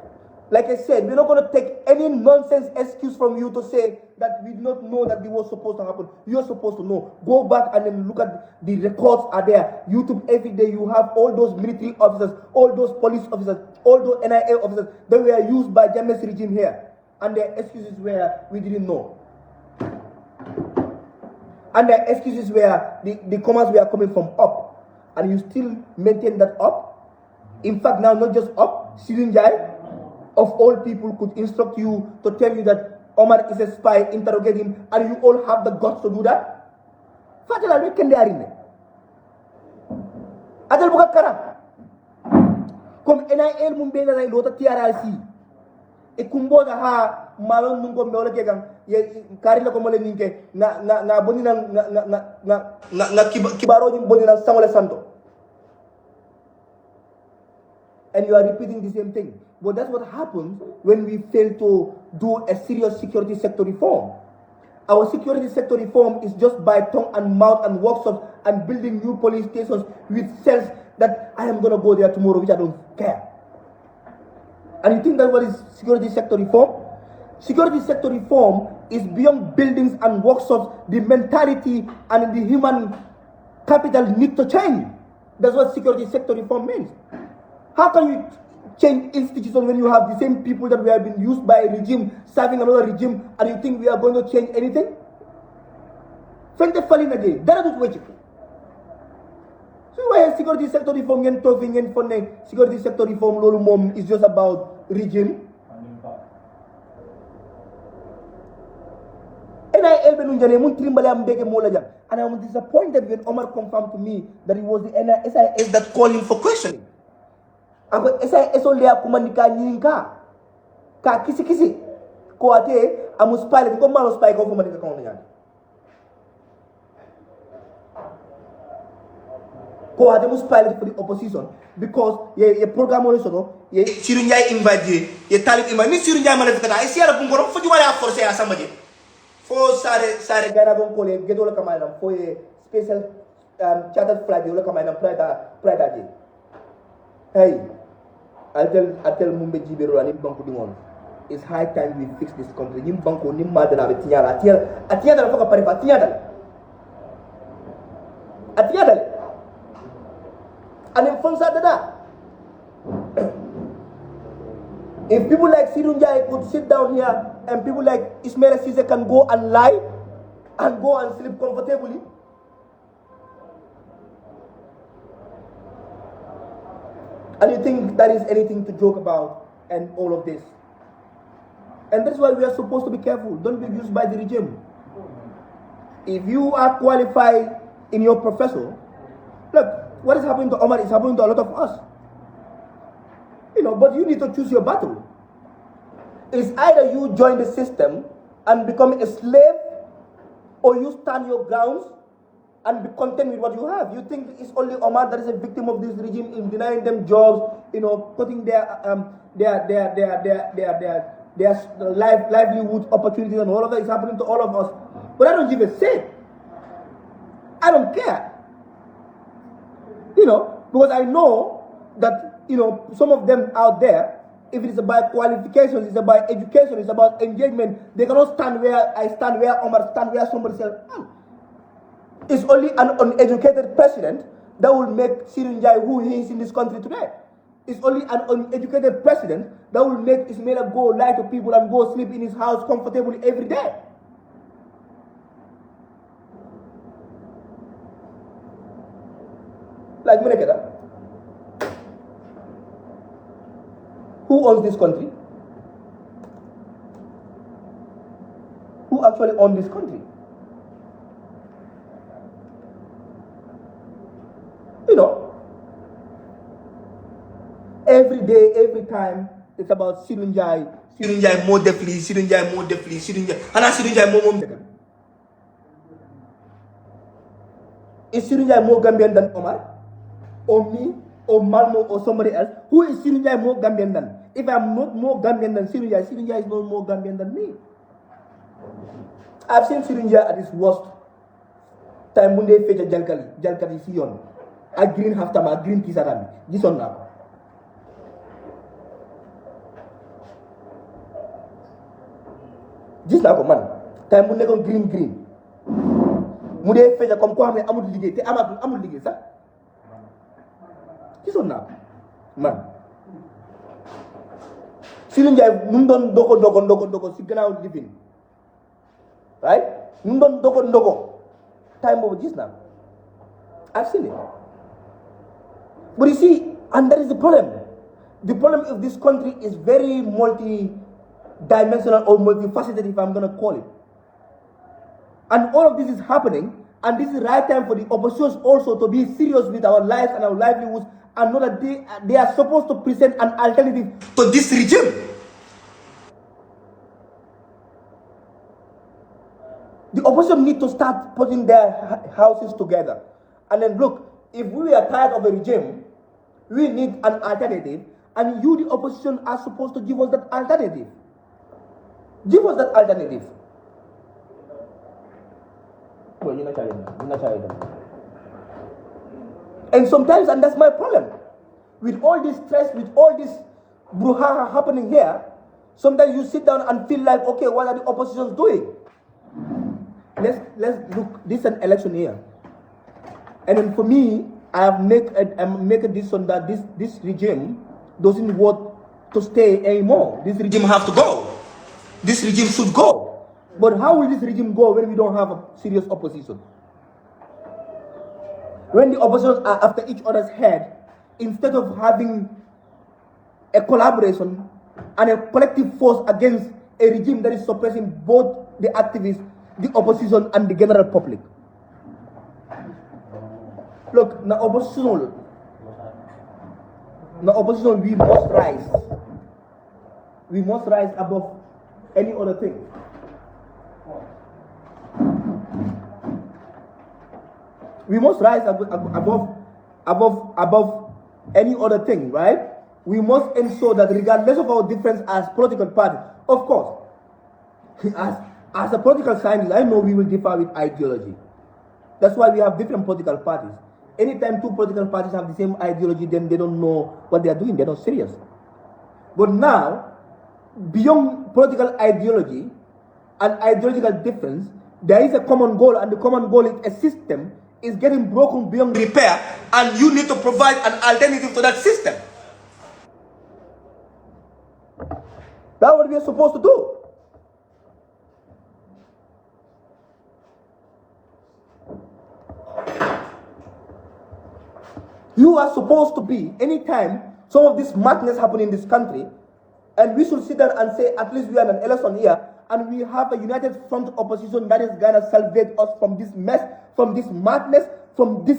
like I said, we're not going to take any nonsense excuse from you to say that we did not know that this was supposed to happen. You're supposed to know. Go back and then look at the records are there. YouTube, every day you have all those military officers, all those police officers, all those NIA officers that were used by Jammeh's regime here. And their excuses were, we didn't know. And their excuses were, the commands were coming from up. And you still maintain that up. In fact, now not just up, Seedy Njie, of all people, could instruct you to tell you that Omar is a spy, interrogate him, and you all have the guts to do that. Fatala, we can there in Adel Bukakara. Comme NIL Mumbena na ilota TRRC. E kumboza ha malon nungo meole kegang ye karila ko mole ninke na boni na kibaro ni boni na samole santo. And you are repeating the same thing. But that's what happens when we fail to do a serious security sector reform. Our security sector reform is just by tongue and mouth and workshops and building new police stations with cells that I am going to go there tomorrow, which I don't care. And you think that what is security sector reform? Security sector reform is beyond buildings and workshops. The mentality and the human capital need to change. That's what security sector reform means. How can you change institutions when you have the same people that we have been used by a regime, serving another regime, and you think we are going to change anything? Fente falling again. That is what you do. So why security sector reform and talking and funding security sector reform lolu mom is just about regime? And I'm disappointed when Omar confirmed to me that it was the NIS that called him for questioning. Ako SIS only akumanika nyinka ka kisi ko ate amuspile ko malo spike ko fumanika ko na yan ko ate muspile for the opposition because ye program on so ye Seedy Njie invite ye Talib invite ni Seedy Njie mala fitata ay siara bungoro fo juma ya forcer ya sambaje fo sare gana gon ko le gedo la kamala fo ye special chartered flight yo la kamala prada je hey Altel Mumbe Jibero and Banco Dimon. It's high time we fix this country. Nim Banco, Nim Madana, Atiada, Foka Parifa, Atiada. And in Fonsa, if people like Seedy Njie could sit down here and people like Ismail Cisse can go and lie and go and sleep comfortably, and you think that is anything to joke about and all of this? And that's why we are supposed to be careful. Don't be used by the regime. If you are qualified in your profession, look, what is happening to Omar is happening to a lot of us. You know, but you need to choose your battle. It's either you join the system and become a slave, or you stand your grounds and be content with what you have. You think it's only Omar that is a victim of this regime in denying them jobs, you know, putting their livelihood opportunities, and all of that is happening to all of us. But I don't give a shit. I don't care. You know, because I know that, you know, some of them out there, if it is about qualifications, it's about education, it's about engagement, they cannot stand where I stand, where Omar stand, where somebody else. It's only an uneducated president that will make Seedy Njie who he is in this country today. It's only an uneducated president that will make Ismaila go lie to people and go sleep in his house comfortably every day. Like Munekeda. Who owns this country? Who actually owns this country? You know, every day, every time, it's about Seedy Njie. Seedy Njie more definitely, Seedy Njie more definitely, Seedy Njie. And I Seedy Njie more. Is Seedy Njie more Gambian than Omar? Or me? Or Malmo? Or somebody else? Who is Seedy Njie more Gambian than? If I'm not more Gambian than Seedy Njie, Seedy Njie is not more Gambian than me. I've seen Seedy Njie at his worst. Time when they fetch a Jalkali Sion. A green half time, a green Kisarami. This one now. This now, man. Time when they go green. Mude fetch a come kwame amul ligay. Te amul ligay sa. This one now, man. Seedy Njie nundon dogo si gannaaw living. Right? Nundon dogo. Time over this now. I've seen it. But you see, and that is the problem. The problem of this country is very multi-dimensional or multifaceted, if I'm going to call it. And all of this is happening, and this is the right time for the opposition also to be serious with our lives and our livelihoods, and know that they are supposed to present an alternative to this regime. The opposition need to start putting their houses together. And then look, if we are tired of a regime, we need an alternative, and you, the opposition, are supposed to give us that alternative. Give us that alternative. Well, you're not trying. And sometimes, and that's my problem, with all this stress, with all this brouhaha happening here, sometimes you sit down and feel like, okay, what are the oppositions doing? Let's look, this is an election year. And then for me, I have make a decision that this regime doesn't want to stay anymore. This regime has to go. This regime should go. But how will this regime go when we don't have a serious opposition? When the opposition are after each other's head, instead of having a collaboration and a collective force against a regime that is suppressing both the activists, the opposition, and the general public. Look, na opposition, we must rise. We must rise above any other thing. We must rise above any other thing, right? We must ensure that regardless of our difference as political parties, of course, as a political scientist, I know we will differ with ideology. That's why we have different political parties. Anytime two political parties have the same ideology, then they don't know what they are doing. They're not serious. But now, beyond political ideology and ideological difference, there is a common goal, and the common goal is a system is getting broken beyond repair, and you need to provide an alternative to that system. That's what we are supposed to do. You are supposed to be, anytime some of this madness happen in this country, And we should sit down and say, at least we are in an election here, and we have a united front opposition that is going to salvage us from this mess, from this madness, from this,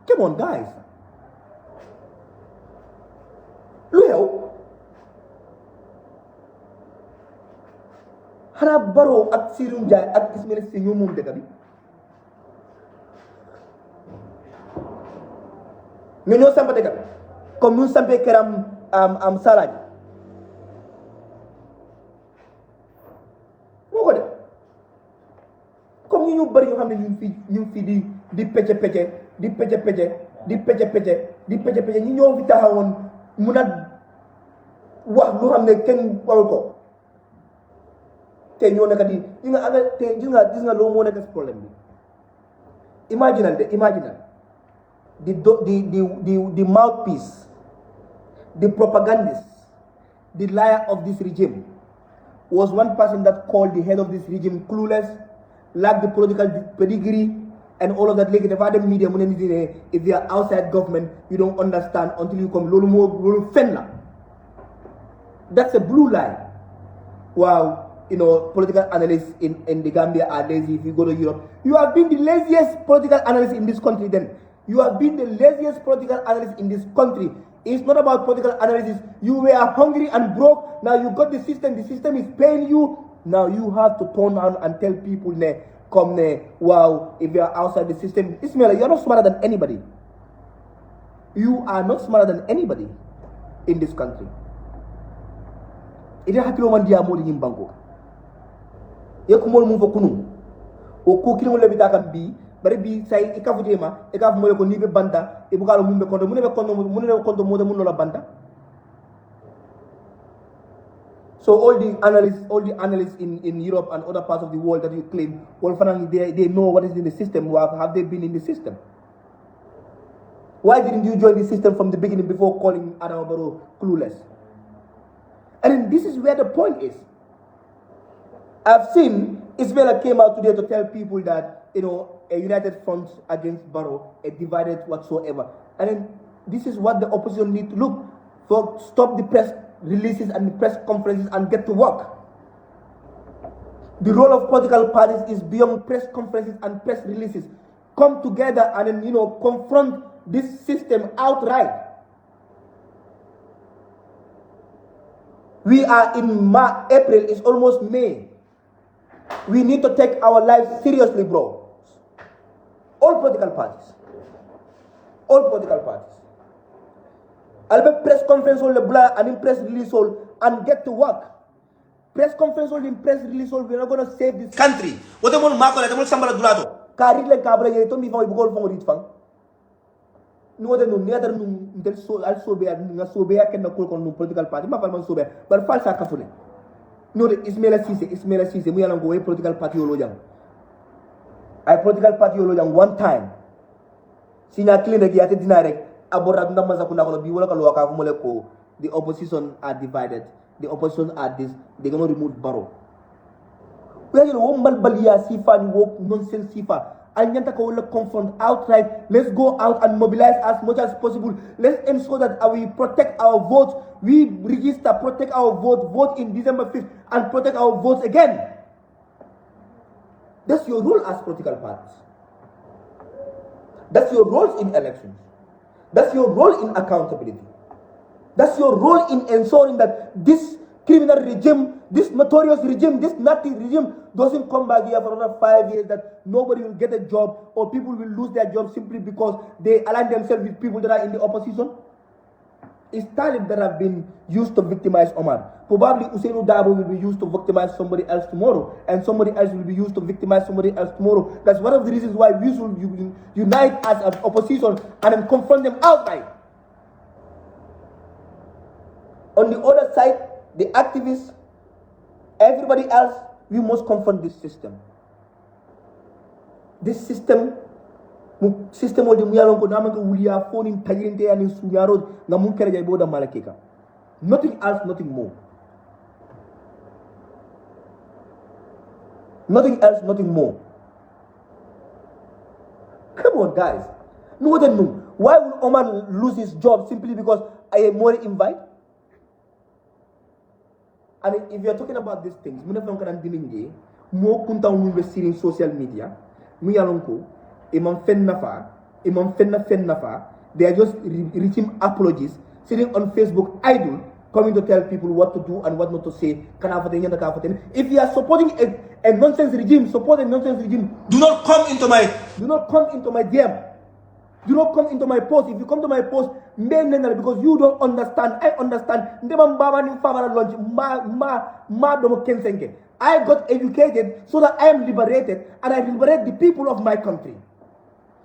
come on, guys. Lu Adama Barrow ak Seedy Njie ak Criminal Seedy ñoo moom dëkk bi ñoo samp dëkk bi comme ñu sampee këram am Salaaji moo ko def comme ñu bëri ñoo xam ne ñu fi di pecce pecce ñi ñoo fi taxawoon mun a wax lu xam ne kenn warul ko te ñoo nekk di gis nga loolu moo nekk si problème bi imaginal the mouthpiece, the propagandist, the liar of this regime was one person that called the head of this regime clueless, lacked the political pedigree, and all of that. Like the media, if you are outside government, you don't understand until you come. Lolu fen la. That's a blue line. Wow. Political analysts in the Gambia are lazy. If you go to Europe, you have been the laziest political analyst in this country. Then you have been the laziest political analyst in this country. It's not about political analysis. You were hungry and broke. Now you got the system. The system is paying you. Now you have to turn around and tell people, wow, if you are outside the system, Ismail, you're not smarter than anybody. You are not smarter than anybody in this country. It is a yekumol mum fo kunu o ko kini wala bitaka bi bare bi say e kafutema e kaf moy ko ni be banda e bugalo mum be kondo mun be kondo mo de mun la banda. So all the analysts in Europe and other parts of the world that you claim, well, finally they know what is in the system. Have they been in the system? Why didn't you join the system from the beginning before calling Adama Barrow clueless? And this is where the point is. I've seen Ismaila came out today to tell people that, a united front against Barrow, a divided whatsoever. And then this is what the opposition need to look for. Stop the press releases and the press conferences and get to work. The role of political parties is beyond press conferences and press releases. Come together and then, confront this system outright. We are in April, it's almost May. We need to take our lives seriously, bro. All political parties. I'll be press conference all the blah and press release all and get to work. Press conference all in press release all. We're not going to save this country. What the one Marco, the one Sambara Dulato. Carry like Cabra, you told me if I go for it. No other neither also be a can call political party, but false acafone. No, the Ismaila Ceesay, we are going to political party ologian. I political party ologian one time. Sina clean again at dinarek, Aborad Namazakuna be Wolaka Moleko. The opposition are divided. The opposition are this, they're going to remove Barrow. We are woman Balia Sifa and walk nonsense Sifa. And Yantaka confront outright. Let's go out and mobilize as much as possible. Let's ensure that we protect our votes. We register, protect our vote in December 5th, and protect our votes again. That's your role as political parties. That's your role in elections. That's your role in accountability. That's your role in ensuring that this criminal regime, this notorious regime, this nasty regime doesn't come back here for another 5 years, that nobody will get a job or people will lose their job simply because they align themselves with people that are in the opposition. It's talent that have been used to victimize Omar. Probably Usainu Dabo will be used to victimize somebody else tomorrow, and somebody else will be used to victimize somebody else tomorrow. That's one of the reasons why we should unite as an opposition and then confront them outright. On the other side, the activists, everybody else, we must confront this system. This system of the Muyalongo Namaka Wulia phone in Tajinte and in Sunyaro, Namunkere Boda Malakeka. Nothing else, nothing more. Nothing else, nothing more. Come on, guys. No, why will Omar lose his job simply because I am more invite? And if you're talking about these things, muna fam kanan dininje, mo kunta mu investir in social media, mu yalonko, imam fen nafa, they are just reaching apologies, sitting on Facebook idle, coming to tell people what to do and what not to say. If you are supporting a nonsense regime, support a nonsense regime. Do not come into my DM. Do not come into my post. If you come to my post, because you don't understand. I understand. I got educated so that I am liberated and I liberate the people of my country.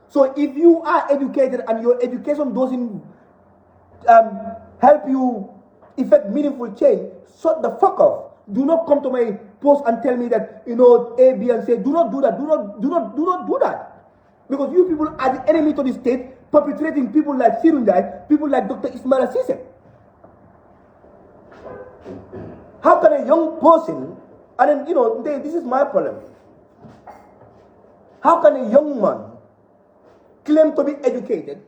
So if you are educated and your education doesn't help you effect meaningful change, shut the fuck up. Do not come to my post and tell me that, A, B, and C. Do not do that. Do not do that. Because you people are the enemy to the state, perpetrating people like Seedy Njie, people like Dr. Ismaila Ceesay. How can a young person, and then, this is my problem. How can a young man claim to be educated,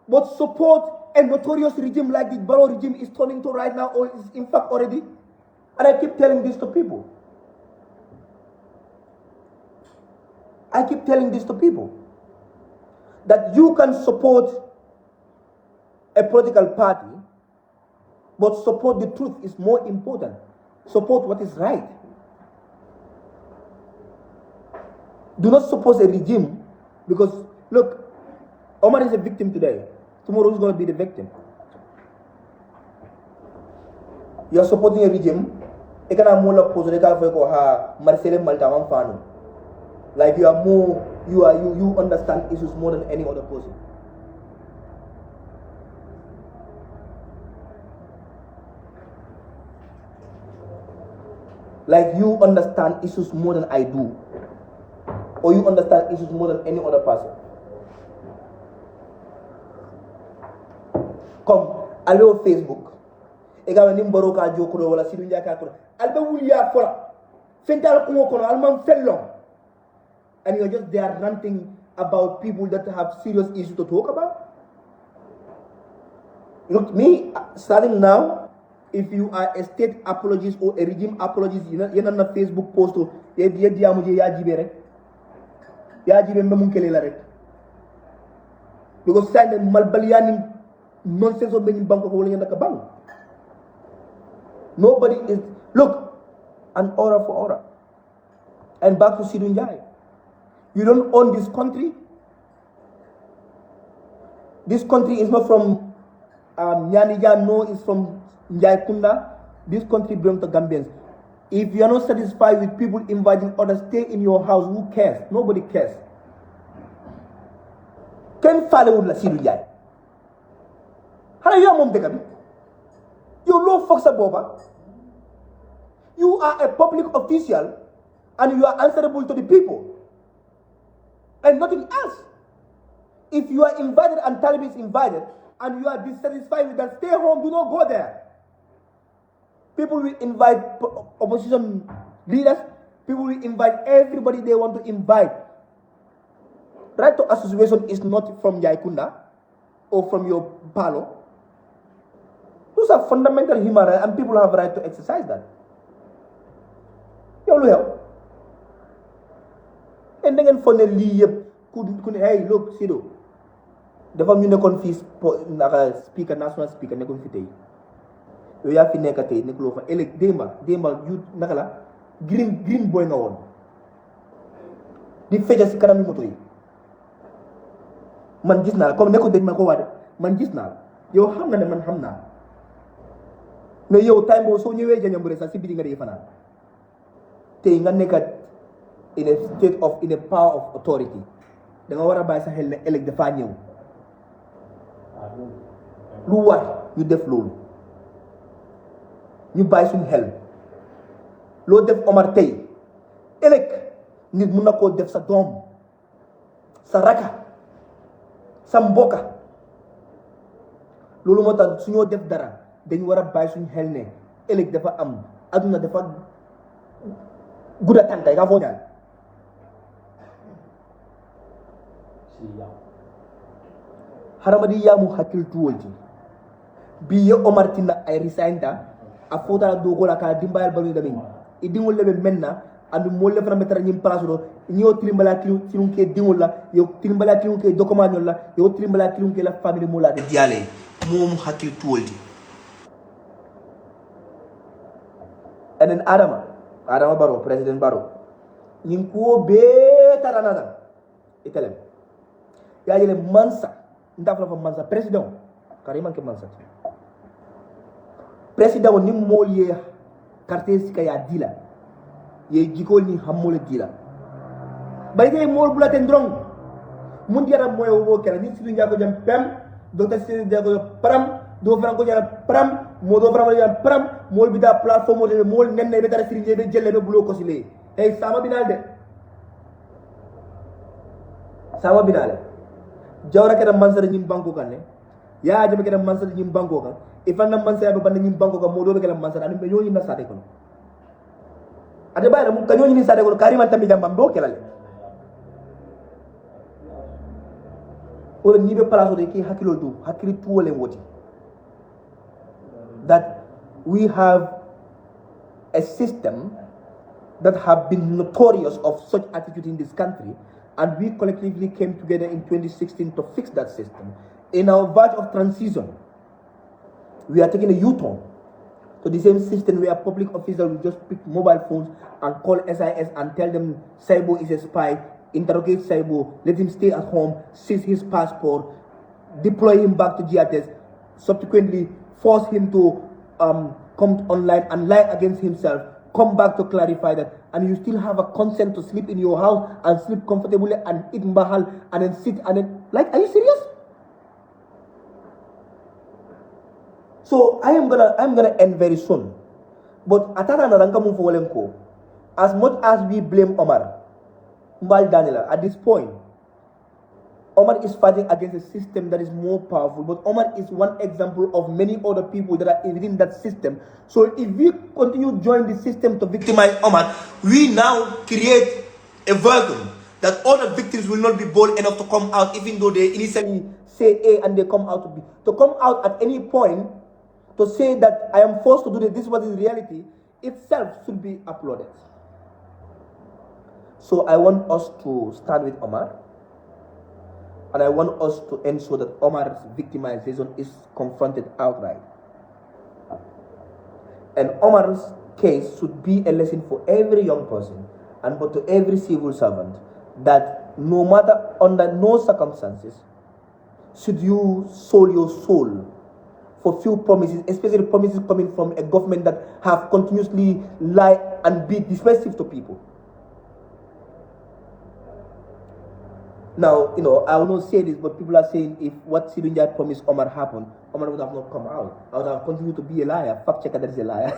but support a notorious regime like the Barrow regime is turning to right now, or is in fact already? And I keep telling this to people. That you can support a political party, but support the truth is more important. Support what is right. Do not support a regime, because look, Omar is a victim today. Tomorrow who's going to be the victim? You are supporting a regime. Like you understand issues more than any other person. Like you understand issues more than I do. Or you understand issues more than any other person. Come, allo Facebook. Ega ni mboro ka jokoro wala Seedy Njie ka kono. Albe wuliya fola. Fental ko kono alman fellon. And you're just there ranting about people that have serious issues to talk about. Look, me starting now, if you are a state apologist or a regime apologist, you're not on a Facebook post to because sign the malbaliani nonsense of being bank of holding the kabang. Nobody is look, an aura for aura. And back to Seedy Njie. You don't own this country. This country is not from Nyanija, no, it's from Njie Kunda. This country belongs to Gambians. If you are not satisfied with people inviting others, stay in your house. Who cares? Nobody cares. Can follow with Seedy Njie? How are you, Mom Dekabi? You know, Fox Aboba. You are a public official and you are answerable to the people. And nothing else. If you are invited and Talib is invited and you are dissatisfied with that, stay home, do not go there. People will invite opposition leaders, people will invite everybody they want to invite. Right to association is not from Yaikunda or from your palo. Those are fundamental human rights and people have a right to exercise that. You will help. And then for the could hey look Sido dafa ñu nekkoon fii speaker national speaker nekkoon fi tey yow yaa fi nekk tey nekkuloo fa ëllëg démba yu naka la green boy nga woon di fecca si kanam moto yi man gis naa comme nekko dañ ma ko waade man gis naa yow xam nga ne man xam naa mais yow time boobu soo ñëwee Janjanbureh sax si biti nga dee fanaan tey nga nekkat in a power of authority. Da nga war a bàyyi sa xel ne ëllëg dafa ñëw lu war ñu def loolu ñu bàyyi suñu xel loo def Omar tey ëllëg nit mun na koo def sa doom sa raka sa mboka loolu moo tax suñoo def dara dañ war a bàyyi suñu xel ne ëllëg dafa am aduna dafa gudda tànkay ka foo ñaan haramadi yamu hakkil tuwolti biye Omar Tina ay resign da a fota do ko la ka dimbayal balu dami idingol lebe menna andu molle fana metara nyim place do ñoo trimbala tilum ke dingol la yo trimbala tilum ke document la yo trimbala tilum ke la famille mo la de diale mom hakil tuoldi. And then Adama Barrow, President Barrow ñing ko be taranana itelem ya jele mansa ndafla fa mansa president kariman ke mansa president ni mol ye carte sika ya dila ye jikol ni hammole dila bayde mol bulaten drong mun diara moyo wo kala ni sidu njago jam pem docteur sidu njago pram do franco jara pram mo do franco jara pram mol bida plateforme de mol nenne be dara sidu be jelle be bulo ko sile hey sama binal de sama binale jawra keda mansara nyim banko kan ne ya jabe keda mansara nyim banko kan ifanna mansara be banda nyim banko kan mo do be keda mansara ani be nyoni na sade ko ade bayra mu kanyoni ni sade ko kariman tammi jambam do kelale wala ni be place de ki hakilo do hakili tuwole woti that we have a system that have been notorious of such attitude in this country, and we collectively came together in 2016 to fix that system. In our verge of transition, we are taking a U-turn to the same system where public officials will just pick mobile phones and call SIS and tell them Saibo is a spy, interrogate Saibo, let him stay at home, seize his passport, deploy him back to GATS, subsequently force him to come online and lie against himself, come back to clarify that, and you still have a consent to sleep in your house and sleep comfortably and eat mbahal and then sit and then, like, are you serious? So I'm gonna end very soon. But atata na ranka move for as much as we blame Omar, Mbal Daniela, at this point, Omar is fighting against a system that is more powerful, but Omar is one example of many other people that are within that system. So if we continue join the system to victimize Omar, we now create a vacuum that other victims will not be bold enough to come out, even though they initially say A and they come out to B. To come out at any point to say that I am forced to do this, what is reality, itself should be applauded. So I want us to stand with Omar. And I want us to ensure that Omar's victimization is confronted outright. And Omar's case should be a lesson for every young person and but to every civil servant that no matter under no circumstances should you sold your soul for few promises, especially promises coming from a government that have continuously lied and be dismissive to people. Now, you know, I will not say this, but people are saying if what Seedy Njie promised Omar happened, Omar would have not come out. I would have continued to be a liar, fact checker that is a liar.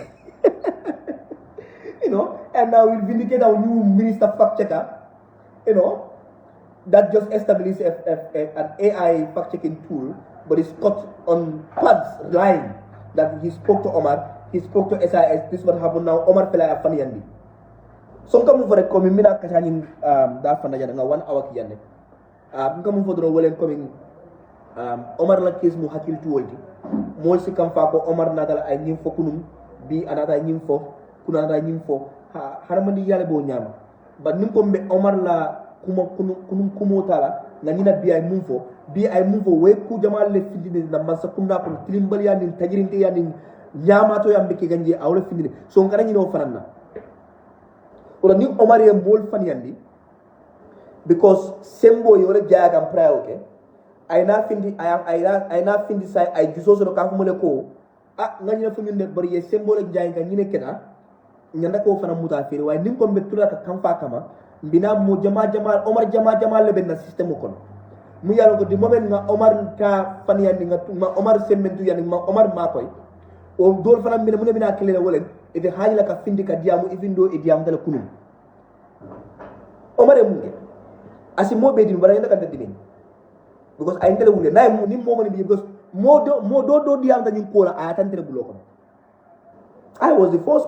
You know, and now we'll vindicate our new minister fact checker, you know, that just established an AI fact checking tool, but it's caught on Pad's line that he spoke to Omar, he spoke to SIS, this is what happened now, Omar fell like a funny yandi. So come for a coming mina kasanin that fana jana 1 hour kiyane. Come for the Wallen coming Omar la case mu hakil tu woldi mol si kam fa ko Omar nadal ay nim fo kunum bi anata nim fo kunata nim fo haramandi yale bo nyama ba nim ko be Omar la kunum kumotala na nina bi ay mum fo we ku jamal le findine na masa kunda ko tilimbal ya nin tajirinte ya nin nyama to yambe ke ganje awle findine so ngara nyino fananna wala ni Omar ye mol fan yandi because sembo yole jaga am prayer okay I na findi sai ay juso so ka fu mo le ko ngani na fu ñune bari ye sembo le jaga ñine kena ñanda ko fana muta fere way nim ko be tura ka kam fa kama mbina mo jama Omar jama le ben na system ko mu yalla ko di moment nga Omar ta fan yandi nga ma Omar semmentu yandi ma Omar ma koy o dol fana mbina mu ne bina kele wolen e de haali la ka findi ka diamu even do e diam dala kunum Omar e munge asi mo be di bara yanda ka daddi because I tell you na ni mo mani because mo do diam da nyin ko la ayatan tere bulo ko I was the first